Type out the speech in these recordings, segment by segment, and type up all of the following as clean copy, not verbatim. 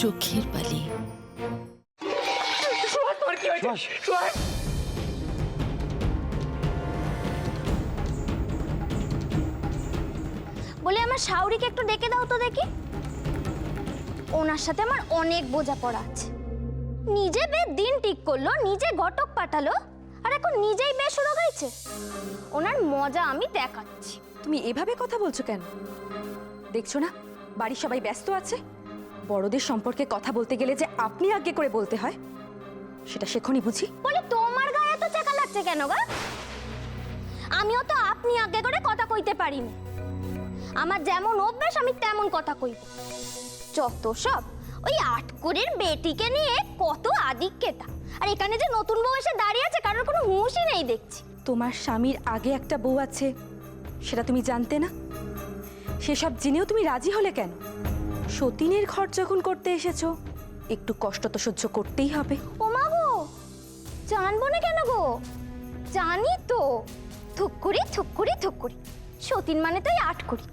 চোখের বালি। বলে আমার শাওরিকে একটু ডেকে দাও তো দেখি। ওনার সাথে আমার অনেক বোঝাপড়া আছে। নিজে দিন ঠিক করলো, নিজে ঘটক পাঠালো, আর এখন নিজেই বেসুরো গাইছে। ওনার মজা আমি দেখাচ্ছি। তুমি এভাবে কথা বলছো কেন? দেখছো না বাড়ির সবাই ব্যস্ত আছে। বড়দের সম্পর্কে কথা বলতে গেলে যে আপনি আগে করে বলতে হয় সেটা শেখনি বুঝি। বলে তোমার গায়ে এত চাকা লাগছে কেন গা? আমিও তো আপনি আগে করে কথা কইতে পারিনি। আমার যেমন অভ্যাস আমি তেমন কথা কইব। যত সব ওই আটকুরির বেটিকে নিয়ে কত আদিক্যতা। আর এখানে যে নতুন বউ এসে দাঁড়িয়ে আছে কারোর কোনো হুঁশই নেই দেখছি। তোমার স্বামীর আগে একটা বউ আছে সেটা তুমি জানতে না? সেসব জেনেও তুমি রাজি হলে কেন? সতীনের ঘর যখন করতে এসেছো একটু কষ্ট তো সহ্য করতেই হবে। ও মা গো, জানবো না কেন গো? জানি তো। থুক্কুরি থুক্কুরি থুক্কুরি, সতীন মানে তো আটকুরি।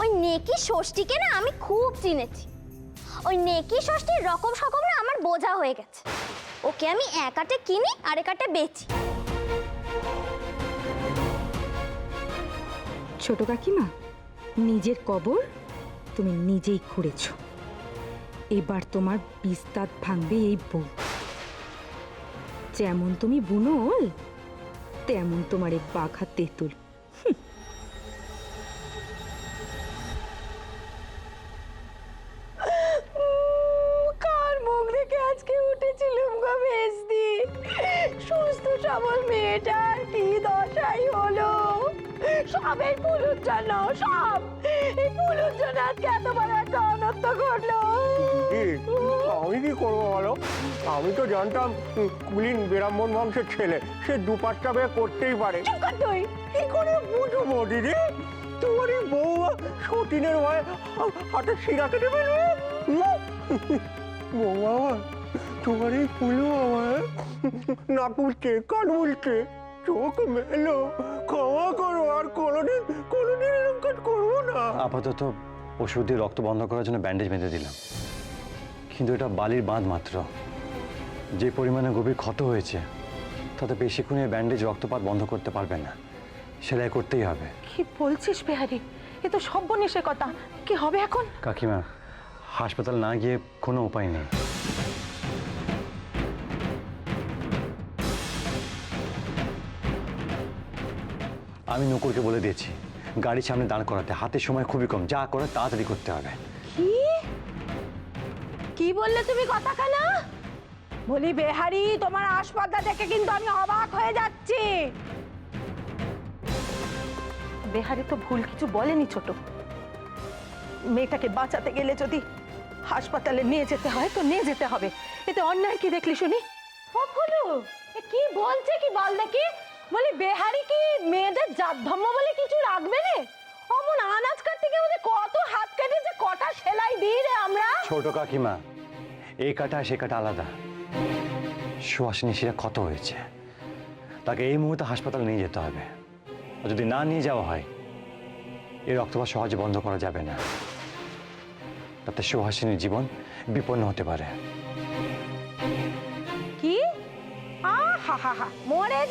ওই নেকি ষষ্ঠীকে না আমি খুব চিনেছি। ওই নেকি ষষ্ঠীর রকম সকম না আমার বোঝা হয়ে গেছে। ওকে আমি এক আটে কিনি আর এক আটে বেচি। ছোট কাকিমা, নিজের কবর তুমি নিজেই খুঁড়েছ। এবার তোমার বিস্তার ভাঙবে এই বউ। যেমন তুমি বুনোল তেমন তোমার এই বাঘা তেঁতুল। কার মুখ দেখে আজকে উঠেছিলাম গো ভেস্তি। সুস্থ সবল মেয়েটার কি দশাই হলো। সব এই পুলুর জন্য, সব এই পুলুর জন্য আজকে এত বড় একটা অনর্থ ঘটলো। আমি কি করবো বলো? আমি তো জানতাম কুলীন ব্রাহ্মণ বংশের ছেলে, সে দুপাট্টা বেয়ে করতেই পারে। চুপ কর তুই। কি করে বুঝবো দিদি? তোমার এই বউ সতীনের ভয়ে হাতে শিরা কেটে ফেলবে। বৌমা আমার, তোমার এই পুলু আমার নাক উঠছে, কান উঠছে, চোখ মেলো, ক্ষমা করো, আর কোনোদিন এরকম কাজ করবো না। আপাতত ওষুধ দিয়ে রক্ত বন্ধ করার জন্য ব্যান্ডেজ বেঁধে দিলাম, কিন্তু এটা বালির বাঁধ মাত্র। যে পরিমাণে গভীর ক্ষত হয়েছে তাতে বেশিক্ষণ এই ব্যান্ডেজ রক্তপাত বন্ধ করতে পারবে না, সেলাই করতেই হবে। কি বলছিস বিহারি? এ তো সর্বনেশে কথা। কি হবে এখন? কাকিমা, হাসপাতাল না গিয়ে কোনো উপায় নেই। আমি নকুরকে বলে দিয়েছি গাড়ির সামনে দাঁড় করাতে। হাতে সময় খুবই কম, যা করে তাড়াতাড়ি করতে হবে। কি কি বললে তুমি কথা কানা? বলি বেহারি, তোমার আসপাতা দেখে কিন্তু আমি অবাক হয়ে যাচ্ছি। বেহারি তো ভুল কিছু বলেনি ছোট। মেয়েটাকে বাঁচাতে গেলে যদি হাসপাতালে নিয়ে যেতে হয় তো নিয়ে যেতে হবে। এতে অন্যায় কি দেখলি শুনি? ও ফুলু, এ কি বলছে কি বল দেখি। বলি বেহারি কি মেয়েদের জাত ধর্ম বলে কিছু রাখবে রে? অমন আনাজ কাটতে গিয়ে ওদের কত হাত কেটেছে, কটা সেলাই দিই রে আমরা। ছোট কাকিমা, এই কাটা সে কাটা আলাদা। সুহাসিনী শিরা ক্ষত হয়েছে, তাকে এই মুহূর্তে হাসপাতালে নিয়ে যেতে হবে। আর যদি না নিয়ে যাওয়া হয় এই রক্তপাত সহজে বন্ধ করা যাবে না, তাতে সুহাসিনীর জীবন বিপন্ন হতে পারে। কি? আহা, মরে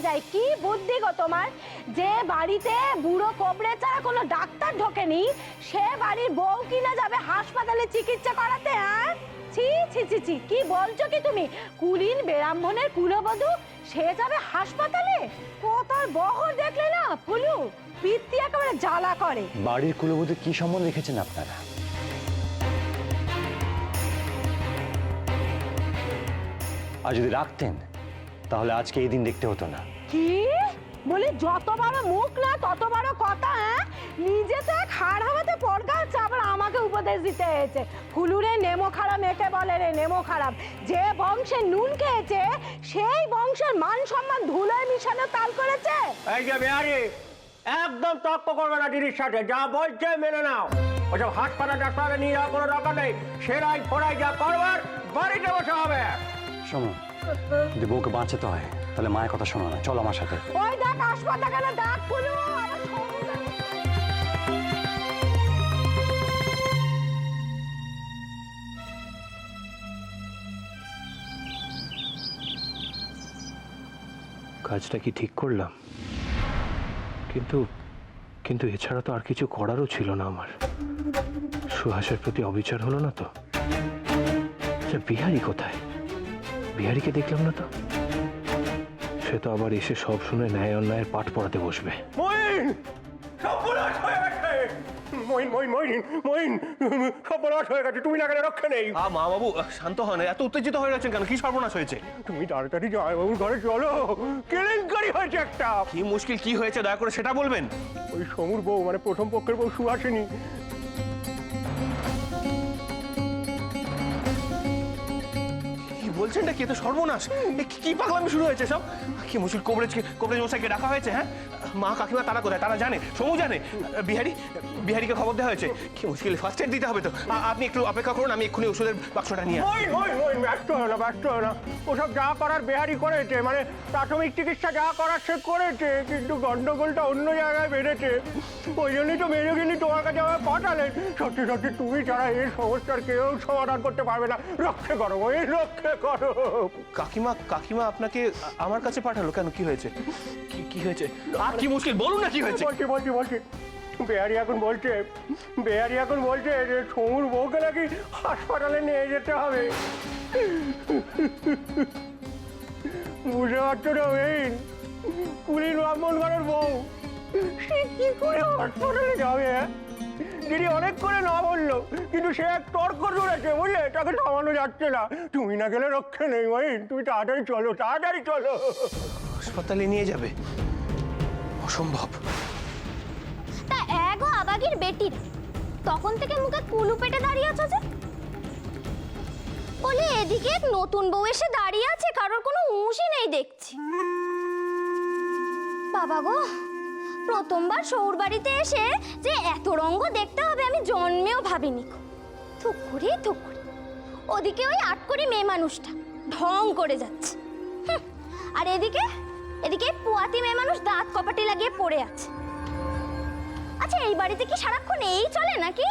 যাই। কি বুদ্ধি গো তোমার! যে বাড়িতে বুড়ো কোবরে ছাড়া কোনো ডাক্তার ঢোকেনি, সে বাড়ির বউ কিনা যাবে হাসপাতালে চিকিৎসা করাতে? হ্যাঁ, ছি ছি ছি ছি, কি বলছো কি তুমি? কুলীন ব্রাহ্মণের কুলবধূ সে যাবে হাসপাতালে? কোথার বহর দেখলে না ফুলু, পিত্তি একেবারে জ্বালা করে। বাড়ির কুলবধূ কি সম্বন্ধ রেখেছেন আপনারা? আর যদি রাখতেন তাহলে আজকে এই দিন দেখতে হতো না। কি বলে? যত বড় মুখ না তত বড় কথা। হ্যাঁ, নিজে তো এক হাড় হাওয়াতে পড়গাচ্ছে, আবার আমাকে উপদেশ দিতে হয়েছে। ফুলুরে নেমো খারাপ একে বলে রে, নেমো খারাপ। যে বংশে নুন খেয়েছে সেই বংশের মান সম্মান ধুলোয় মিশানো তাল করেছে। এই যে বিহারি, একদম তর্ক করবে না দিদির সাথে, যা বলছে মেনে নাও। ওসব হাসপাতাল ডাক্তারে নিয়ে যাওয়ার কোনো দরকার নেই। সেলাই ফোড়াই যা করবার বাড়িতে বসে হবে। শোনো, যদি বউকে বাঁচাতে হয় তাহলে মায়ের কথা শোনো না, চলো আমার সাথে। ওই দেখ হাসপাতালে ডাক ফুলু, আমার সবুজ কাজটা কি ঠিক করলাম? কিন্তু কিন্তু এছাড়া তো আর কিছু করারও ছিল না আমার। সুহাসের প্রতি অবিচার হলো না তো? আচ্ছা, বিহারি কোথায়? বিহারিকে দেখলাম না তো। সে তো আবার এসে সব শুনে ন্যায় অন্যায়ের পাঠ পড়াতে বসবে। মইন সর্বনাশ হয়ে গেছে। মইন মইন মইন মইন সর্বনাশ হয়ে গেছে, তুমি না গেলে রক্ষে নেই। মা বাবু শান্ত হন, এত উত্তেজিত হয়ে যাচ্ছেন কেন? কি সর্বনাশ হয়েছে? তুমি তাড়াতাড়ি জামাইবাবুর ঘরে চলো, কেলেঙ্কারি হয়েছে একটা। কি মুশকিল, কি হয়েছে দয়া করে সেটা বলবেন। ওই সমুর বউ মানে প্রথম পক্ষের বউ সুহাসিনী, কি বলছেন না, কি এত সর্বনাশ? কি পাগলামি শুরু হয়েছে সব? কি মুশকিল, কবরেজ মশাইকে ডাকা হয়েছে? হ্যাঁ, মা কাকিমা তারা কোথায়? তারা জানে? সমু জানে? বিহারিকে খবর দেওয়া হয়েছে? কি মুশকিল, ফার্স্ট এড দিতে হবে তো। আপনি একটু অপেক্ষা করুন, আমি এক্ষুনি ওষুধের বাক্সটা নিয়ে মইন মইন মইন ব্যস্ত হয় না, ব্যস্ত হয় না। ওসব যা করার বেহারি করেছে, মানে প্রাথমিক চিকিৎসা যা করার সে করেছে, কিন্তু গন্ডগোলটা অন্য জায়গায় বেড়েছে। ওই জন্যই তো মেজগিনি তোমার কাছে আমার পাঠালেন। সত্যি সত্যি তুমি ছাড়া এই সমস্যার কেউ সমাধান করতে পারবে না। রক্ষে করো মইন, রক্ষে করো। কাকিমা আপনাকে আমার কাছে পাঠালো কেন? কি হয়েছে? কি হয়েছে? আর কি মুশকিল, বলুন না কি হয়েছে। বলছি বেহারি এখন বলছে যে সমুর বউকে নাকি হাসপাতালে নিয়ে যেতে হবে। বুঝতে পারছো না মেইন, কুলির ব্রাহ্মণ ঘরের বউ, সে কি করে হাসপাতালে যাবে? দিদি অনেক করে না বললো, কিন্তু সে এক তর্ক ধরেছে, বুঝলে, তাকে থামানো যাচ্ছে না। তুমি না গেলে রক্ষে নেই মাইন, তুমি তাড়াতাড়ি চলো। হাসপাতালে নিয়ে যাবে? অসম্ভব। তা এগো আবাগির বেটির তখন থেকে মুখে কুলু পেটে দাঁড়িয়ে আছো যে? বলে এদিকে এক নতুন বউ এসে দাঁড়িয়ে আছে, কারোর কোনো হুঁশই নেই দেখছি। বাবা গো, প্রথমবার শৌর বাড়িতে এসে যে এত রঙ্গ দেখতে হবে আমি জন্মেও ভাবিনি। থুকুরি ওদিকে ওই আটকড়ি মেয়ে মানুষটা ঢং করে যাচ্ছে, আর এদিকে পুয়াতি মেয়ে মানুষ দাঁত কপাটি লাগিয়ে পড়ে আছে। আচ্ছা, এই বাড়িতে কি সারাক্ষণ এই চলে নাকি?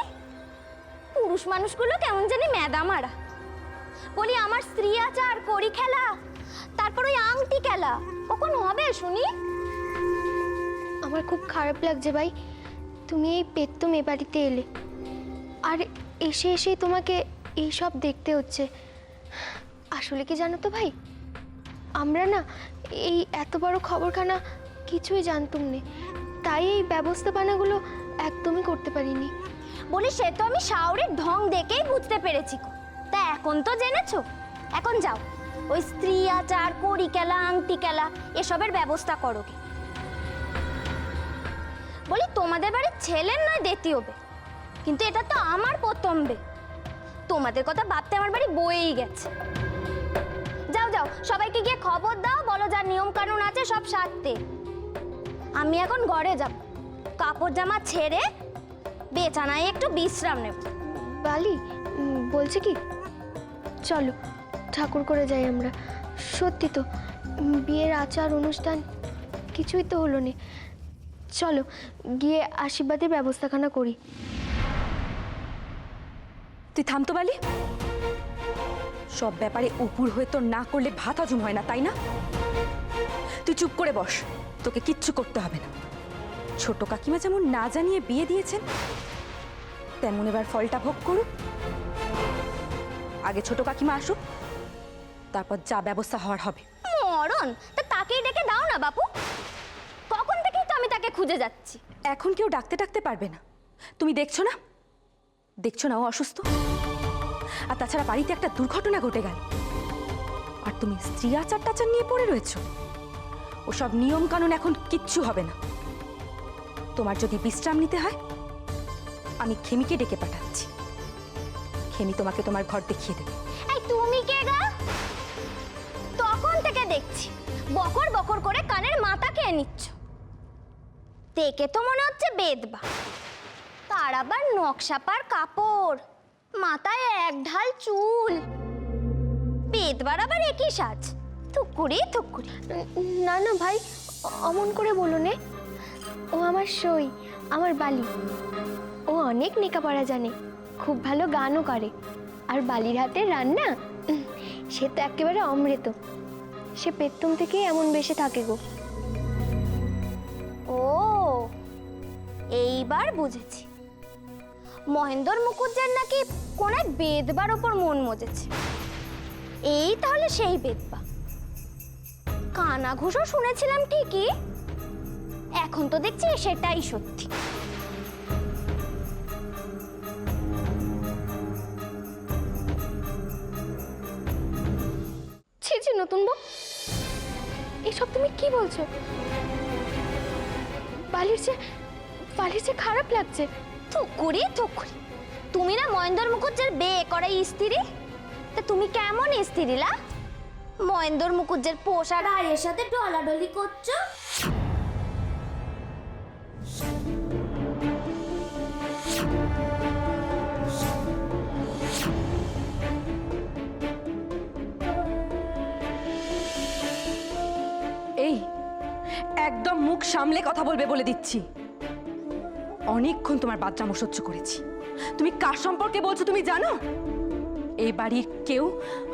পুরুষ মানুষগুলো কেমন জানি ম্যাদা মারা। বলি আমার স্ত্রী আচার, কড়ি খেলা, তারপর ওই আংটি খেলা কখন হবে শুনি? আমার খুব খারাপ লাগছে ভাই, তুমি এই পেত্তম এ বাড়িতে এলে, আর এসেই তোমাকে এই সব দেখতে হচ্ছে। আসলে কি জানো তো ভাই, আমরা না এই এত বড় খবরখানা কিছুই জানতুম না, তাই এই ব্যবস্থাপনাগুলো একদমই করতে পারিনি। বলি সে তো আমি শাওরের ঢং দেখেই বুঝতে পেরেছি। তা এখন তো জেনেছো, এখন যাও ওই স্ত্রী আচার, কড়ি খেলা, আংটি খেলা এসবের ব্যবস্থা করো গে। বলি তোমাদের বাড়ির ছেলের নয় দেতি হবে, কিন্তু এটা তো আমার প্রথম বে। তোমাদের কথা ভাবতে আমার বাড়ি বয়েই গেছে। যাও সবাইকে গিয়ে খবর দাও, বলো যা নিয়ম কানুন আছে সব সারতে। আমি এখন ঘরে যাব, কাপড় জামা ছেড়ে বেচানায় একটু বিশ্রাম নেব। বালি বলছে কি, চলো ঠাকুর করে যাই আমরা। সত্যি তো বিয়ের আচার অনুষ্ঠান কিছুই তো হলো না, চলো গিয়ে আশীর্বাদের ব্যবস্থাখানা করি। তুই থাম তো বালি, সব ব্যাপারে উপুর হয়ে তো না করলে ভাত হজম হয় না, তাই না? তুই চুপ করে বস, তোকে কিচ্ছু করতে হবে না। ছোট কাকিমা যেমন না জানিয়ে বিয়ে দিয়েছেন, তেমন এবার ফলটা ভোগ করুক। আগে ছোট কাকিমা আসুক, তারপর যা ব্যবস্থা হওয়ার হবে। মরণ, তা তাকেই ডেকে দাও না বাপু। কখন থেকেই তো আমি তাকে খুঁজে যাচ্ছি। এখন কেউ ডাকতে পারবে না। তুমি দেখছো না ও অসুস্থ। আর তাছাড়া বাড়িতে একটা দুর্ঘটনা ঘটে গেল, আর তুমি স্ত্রী আচার টাচার নিয়ে পড়ে রয়েছো। ওসব নিয়ম কানুন এখন কিচ্ছু হবে না। তোমার যদি বিশ্রাম নিতে হয়, আমি খেমিকে ডেকে পাঠাচ্ছি। খেমি তোমাকে তোমার ঘর দেখিয়ে দেবে। এই তুমি কে গা? তখন থেকে দেখছি বকর বকর করে কানের মাথা খেয়ে নিচ্ছ। দেখে তো মনে হচ্ছে বেদবা, তার আবার নকশাপার কাপড়, মাথায় এক ঢাল চুল। বেদবার আবার একই সাজ, থুকুরি। না না ভাই, অমন করে বলো নে। ও আমার সই, আমার বালি। ও অনেক লেখাপড়া জানে, খুব ভালো গানও করে, আর বালির হাতের রান্না সে তো একেবারে অমৃত। সে পেত্তুম থেকেই এমন বেশে থাকে গো। ও, এইবার বুঝেছি। মহেন্দ্র মুখুজ্জের নাকি কোন এক বেদবার ওপর মন মজেছে। এই তাহলে সেই বেদবা। কানা ঘুষও শুনেছিলাম ঠিকই, এখন তো দেখছি সেটাই সত্যি। ছি ছি নতুন বউ, এসব তুমি কি বলছো? বালির যে খারাপ লাগছে। থুকুরি থুকুরি, তুমি না মহেন্দ্র মুখুজ্জের বিয়ে করা স্ত্রী? তা তুমি কেমন স্ত্রী লা? মহেন্দ্র মুখুজ্জের পোষা গাড়ির সাথে ডলাডলি করছো। এই একদম মুখ সামলে কথা বলবে বলে দিচ্ছি। অনেকক্ষণ তোমার বাচ্চামো সহ্য করেছি। তুমি কার সম্পর্কে বলছো তুমি জানো? এই বাড়ির কেউ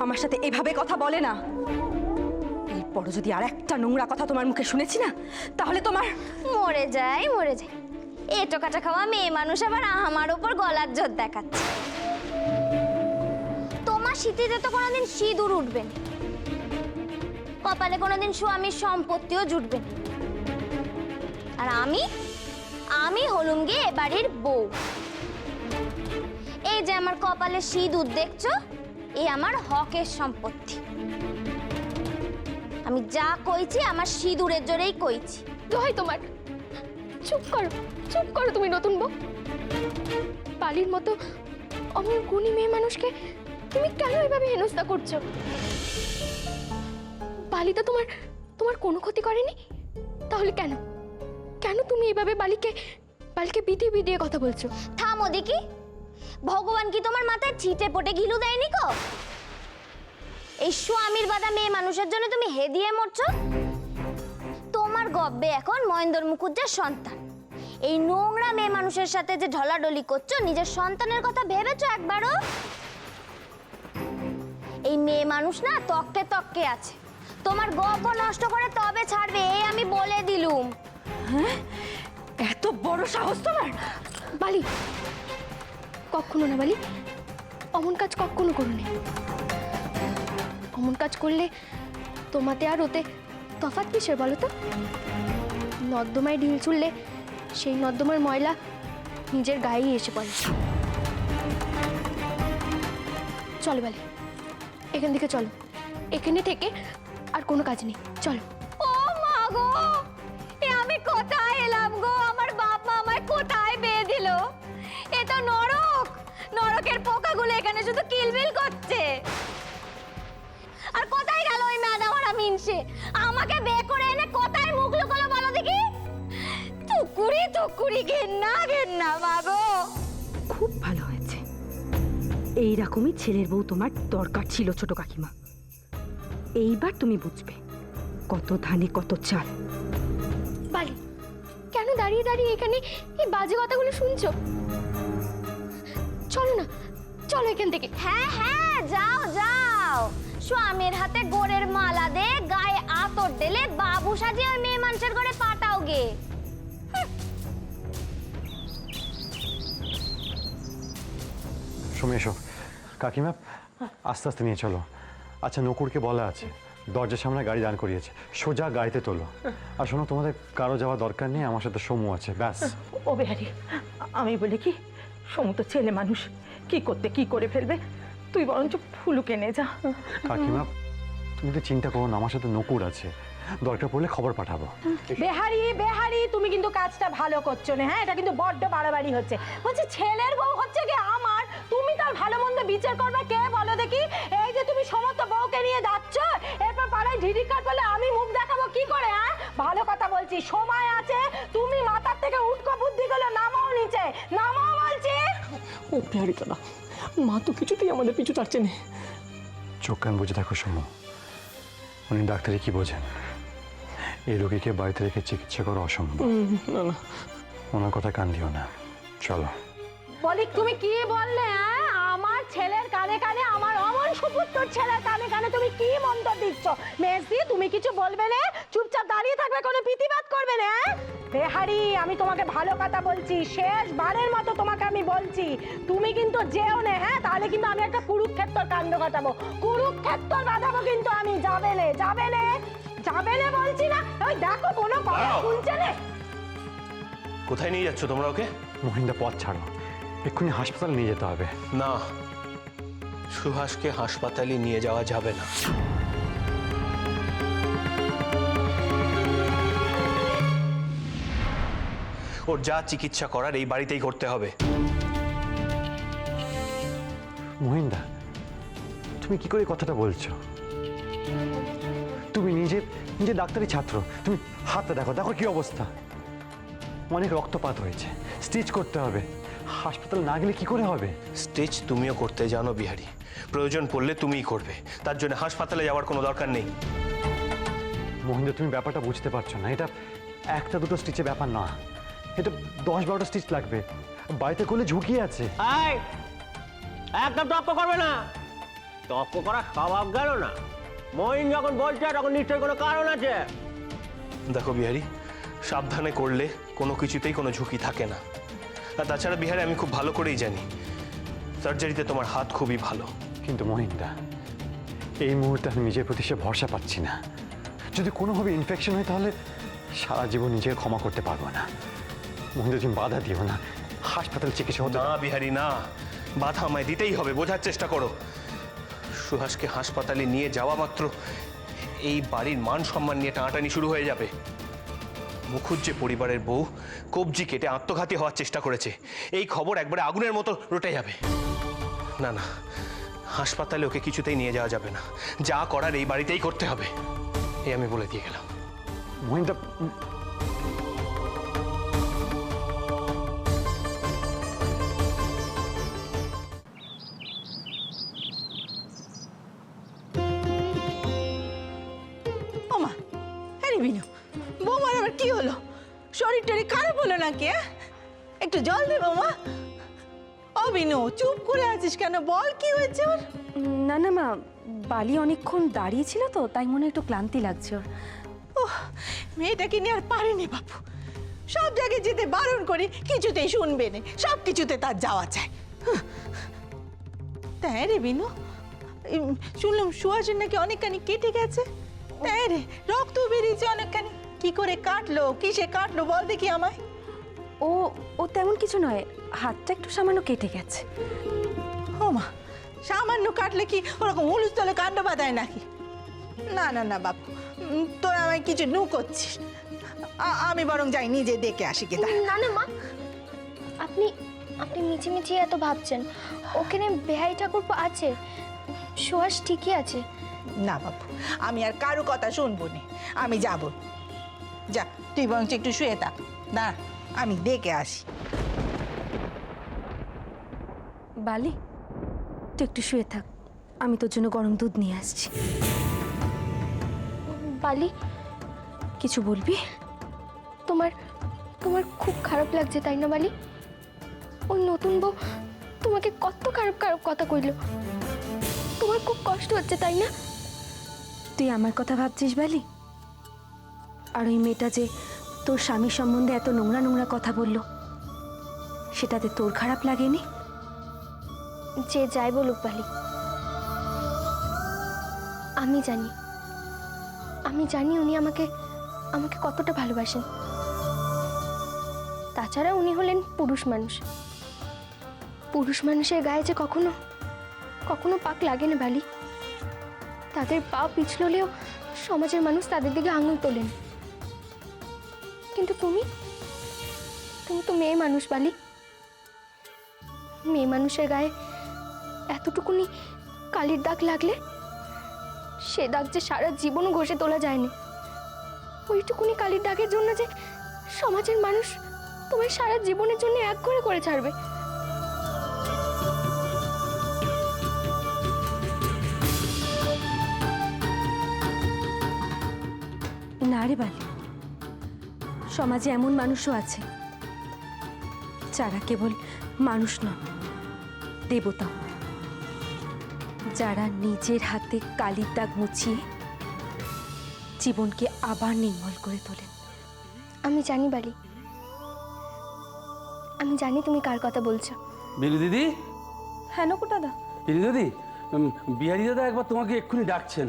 আমার সাথে এভাবে কথা বলে না। এরপর যদি আর একটা নোংরা কথা তোমার মুখে শুনেছি না, তাহলে তোমার মরে যাই মরে যাই। এটো কাটা খাওয়া মেয়ে মানুষ আবার আমার ওপর গলার জোর দেখাচ্ছে। তোমার শীতিতে তো কোনোদিন সিঁদুর উঠবে না, কপালে কোনোদিন স্বামীর সম্পত্তিও জুটবে না। আর আমি হলুম গিয়ে এ বাড়ির বউ। এই যে আমার কপালে সিঁদুর দেখছো, এই আমার হকের সম্পত্তি। আমি যা কইছি আমার সিঁদুরের জোরেই কইছি। দোহাই তোমার, চুপ করো তুমি নতুন বউ। বালির মতো অমন গুণী মেয়ে মানুষকে তুমি কেন এভাবে হেনস্থা করছো? বালি তো তোমার কোনো ক্ষতি করেনি, তাহলে কেন তুমি এভাবে বালিকে বিধিয়ে বিধিয়ে কথা বলছো? থামো দেখি, ভগবান কি তোমার মাথায় ছিটে পটে ঘিলু দেয়নি গো? এই স্বামীর বাধা মেয়ে মানুষের জন্য তুমি হেদিয়ে মরছো। তোমার গব্বে এখন মহেন্দ্র মুখুজ্জের সন্তান। এই নোংরা মেয়ে মানুষের সাথে যে ঢলাঢলি করছো, নিজের সন্তানের কথা ভেবেছো একবারও? এই মেয়ে মানুষ না তককে তককে আছে, তোমার গব্ব নষ্ট করে তবে ছাড়বে, এই আমি বলে দিলুম। হ্যাঁ, এত বড় সাহস তোমার? বালি, কখনো না বালি, অমন কাজ কখনো করো না। অমন কাজ করলে তোমাতে আর ওতে তফাৎ কিসের বলো তো? নর্দমায় ঢিল ছুড়লে সেই নর্দমার ময়লা নিজের গায়েই এসে পড়ে। চলো বালি, এখান থেকে চলো। এখানে থেকে আর কোনো কাজ নেই, চলো। ও মা গো, এ আমি কোথায় এলাম গো? আমার বাপ মা আমায় কোথায় বিয়ে দিল? এ তো নরক। নরকের পোকাগুলো এখানে শুধু কিলবিল করছে। আর কোথায় গেল ওই ম্যাডামরা মিনসে? আমাকে বিয়ে করে এনে কোথায় মুখ লুকোলো বলো দেখি? টুকুরি ঘেন্না মা গো। খুব ভালো হয়েছে, এইরকমই ছেলের বউ তোমার দরকার ছিল ছোট কাকিমা। এইবার তুমি বুঝবে কত ধানে কত চাল। বালি, কেন দাঁড়িয়ে দাঁড়িয়ে এখানে এই বাজে কথাগুলো শুনছো? চলো না, চলো এখান থেকে। হ্যাঁ যাও। স্বামীর হাতে গোড়ের মালা দে, গায়ে আতর দিলে বাবু সাজিয়ে ওই মেয়ে মানুষের ঘরে পাঠাও গে। সময় এসো। কাকিমা, আস্তে আস্তে নিয়ে চলো। আচ্ছা, নকুরকে বলা আছে দরজার সামনে গাড়ি দাঁড় করিয়েছে, সোজা গাড়িতে তোলো। আর শোনো, তোমাদের কারো যাওয়ার দরকার নেই, আমার সাথে সমু আছে, ব্যাস। ও বেহারি, আমি বলি কি, সমু তো ছেলে মানুষ, কি করে ফেলবে। তুই বরঞ্চ ফুলুকে নে যা। কাকিমা, তুমি তো চিন্তা করো না, আমার সাথে নকুর আছে, দরকার পড়লে খবর পাঠাবো। বেহারি তুমি কিন্তু কাজটা ভালো করছো না। হ্যাঁ, এটা কিন্তু বড্ড বাড়াবাড়ি হচ্ছে। বলছি ছেলের বউ হচ্ছে কি আমার, তুমি তার ভালো মন্দ বিচার করবে কে বলো দেখি? এই যে তুমি সমস্ত বউকে নিয়ে যাচ্ছ, এরপর পাড়ায় ঢিঢি কাট বলে আমি মুখ দেখাবো কি করে? হ্যাঁ, ভালো কথা বলছি, সময় আছে, তুমি মাথার থেকে উটকো বুদ্ধিগুলো নামাও নিচে, নামাও বলছি। ও বিহারিকা না, মা তো কিছুতেই আমাদের পিছু ছাড়ছে না। চোখ কান বুঝে থাকো সমু, উনি ডাক্তারি কি বোঝেন? এই রোগীকে বাড়িতে রেখে চিকিৎসা করা অসম্ভব। না না, ওনার কথা কান দিও না, চলো। বলি তুমি কি বললে? হ্যাঁ, আমার ছেলের কানে কানে, আমার অমন সুপুত্তর ছেলের কানে কানে তুমি কি মন্তর দিচ্ছ? মেজদি, তুমি কিছু বলবে না? চুপচাপ দাঁড়িয়ে থাকবে, কোনো প্রতিবাদ করবে না? বেহারি, আমি তোমাকে ভালো কথা বলছি, শেষবারের মতো তোমাকে আমি বলছি, তুমি কিন্তু যেও না, হ্যাঁ? তাহলে কিন্তু আমি একটা কুরুক্ষেত্র কাণ্ড ঘটাবো, কুরুক্ষেত্র বাঁধাবো কিন্তু আমি। যাবে না, যাবে না, যাবে না বলছি না? ওই দেখো, কোনো কথা শুনছে না। কোথায় নিয়ে যাচ্ছ তোমরা ওকে? মহিন্দা, পথ ছাড়ো, এক্ষুনি হাসপাতালে নিয়ে যেতে হবে। না, সুহাসকে হাসপাতালে নিয়ে যাওয়া যাবে না। ওর যা চিকিৎসা করার এই বাড়িতেই করতে হবে। মহিন্দা, তুমি কি করে কথাটা বলছো? তুমি নিজে নিজে ডাক্তারি ছাত্র, তুমি হাতটা দেখো, দেখো কি অবস্থা, অনেক রক্তপাত হয়েছে, স্টিচ করতে হবে, হাসপাতাল না গেলে কি করে হবে? স্টিচ তুমিও করতে জানো বিহারি, প্রয়োজন পড়লে তুমিই করবে, তার জন্য হাসপাতালে যাওয়ার কোনো দরকার নেই। মহিন্দা, তুমি ব্যাপারটা বুঝতে পারছো না, এটা একটা দুটো স্টিচের ব্যাপার না, এটা 10-12টা স্টিচ লাগবে, বাড়িতে করলে ঝুঁকি আছে। একদম তর্ক করবে না, তর্ক করা স্বভাব গেল না। মহিন যখন বলছে তখন নিশ্চয়ই কোনো কারণ আছে। দেখো বিহারি, সাবধানে করলে কোনো কিছুতেই কোনো ঝুঁকি থাকে না। আর তাছাড়া বিহারি, আমি খুব ভালো করেই জানি সার্জারিতে তোমার হাত খুবই ভালো। কিন্তু মহিন্দা, এই মুহূর্তে আমি নিজের প্রতি সে ভরসা পাচ্ছি না, যদি কোনোভাবে ইনফেকশন হয় তাহলে সারা জীবন নিজেকে ক্ষমা করতে পারবো না। মহিন্দা, তুমি বাধা দিও না, হাসপাতাল চিকিৎসা হতে। না বিহারি, না, বাধা আমায় দিতেই হবে, বোঝার চেষ্টা করো। সুহাসকে হাসপাতালে নিয়ে যাওয়া মাত্র এই বাড়ির মান সম্মান নিয়ে টানাটানি শুরু হয়ে যাবে। মুখুজ্জে পরিবারের বউ কবজি কেটে আত্মঘাতী হওয়ার চেষ্টা করেছে, এই খবর একবারে আগুনের মতো রটে যাবে। না না, হাসপাতালে ওকে কিছুতেই নিয়ে যাওয়া যাবে না, যা করার এই বাড়িতেই করতে হবে, এই আমি বলে দিয়ে গেলাম। মহিন্দা, ওমা, আরে বিনু, বৌমার আবার কি হলো? শরীর টরীর খারাপ হলো নাকি? একটু জল দে বৌমা। ও বিনু, চুপ করে আছিস কেন? বল, কি হয়েছে ওর? না না মা, বালি অনেকক্ষণ দাঁড়িয়ে ছিল তো, তাই মনে হয় একটু ক্লান্তি লাগছে ওর। ওহ, মেয়েটাকে নিয়ে আর পারেনি বাপু। সব জায়গায় যেতে বারণ করি, কিছুতেই শুনবে না, সব কিছুতে তার যাওয়া চাই। তাই রে বিনু, শুনলাম সুহাসের নাকি অনেকখানি কেটে গেছে। তাই রে, রক্ত বেরিয়েছে অনেকখানি। কি করে কাটলো, কিসে কাটলো বল দেখি আমায়। ও ও তেমন কিছু নয়, হাতটা একটু সামান্য কেটে গেছে। ও মা, সামান্য কাটলে কি ওরকম হুলুস্থলে কাণ্ড বাঁধায় নাকি? না না না বাপু, তোরা আমায় কিছু নু করছিস। আমি বরং যাই, নিজে দেখে আসি কি। না না মা, আপনি আপনি মিছিমিছি এত ভাবছেন। ওখানে বেহাই ঠাকুর আছে, সুহাস ঠিকই আছে। না বাপু, আমি আর কারো কথা শুনবো না, আমি যাব। যা, তুই বরং একটু শুয়ে থাক, না আমি দেখে আসি। বালি, তুই একটু শুয়ে থাক, আমি তোর জন্য গরম দুধ নিয়ে আসছি। বালি, কিছু বলবি? তোমার তোমার খুব খারাপ লাগছে তাই না বালি? ওই নতুন বউ তোমাকে কত খারাপ খারাপ কথা কইলো, তোমার খুব কষ্ট হচ্ছে তাই না? তুই আমার কথা ভাবছিস বালি? আর ওই মেয়েটা যে তোর স্বামীর সম্বন্ধে এত নোংরা নোংরা কথা বললো, সেটাতে তোর খারাপ লাগেনি? যে যাই বলুক বালি, আমি জানি উনি আমাকে আমাকে কতটা ভালোবাসেন। তাছাড়া উনি হলেন পুরুষ মানুষ, পুরুষ মানুষের গায়ে যে কখনো কখনো পাক লাগে না বালি। তাদের পা পিছললেও সমাজের মানুষ তাদের দিকে আঙুল তোলেন। কিন্তু তুমি তো মেয়ে মানুষ বালি। মেয়ে মানুষের গায়ে এতটুকুনি কালির দাগ লাগলে সে দাগ যে সারা জীবনও ঘষে তোলা যায়নি। ওইটুকুনি কালির দাগের জন্য যে সমাজের মানুষ তোমায় সারা জীবনের জন্য এক করে ছাড়বে। না রে বালি, সমাজে এমন মানুষও আছে যারা কেবল মানুষ নয়, দেবতা। যারা নিজের হাতে কালির দাগ মুছিয়ে জীবনকে আবার নির্মল করে তোলেন। আমি জানি বাড়ি, আমি জানি তুমি কার কথা বলছো। বিলু দিদি, হ্যাঁ নকু দাদা, বিলু দিদি, বিহারি দাদা একবার তোমাকে এক্ষুনি ডাকছেন।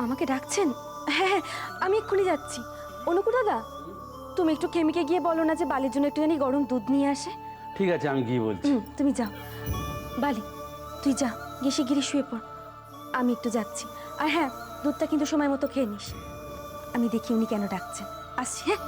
আমাকে ডাকছেন? হ্যাঁ হ্যাঁ, আমি এক্ষুনি যাচ্ছি। অনুকু দাদা, তুমি একটু কেমিকে গিয়ে বলো না যে বালির জন্য একটুখানি গরম দুধ নিয়ে আসে। ঠিক আছে, আমি গিয়ে বলছি। তুমি যাও। বালি, তুই যা, গিয়ে শিগগিরই শুয়ে পড়। আমি একটু যাচ্ছি। আর হ্যাঁ, দুধটা কিন্তু সময় মতো খেয়ে নিস। আমি দেখি উনি কেন ডাকছেন। আসছি, হ্যাঁ।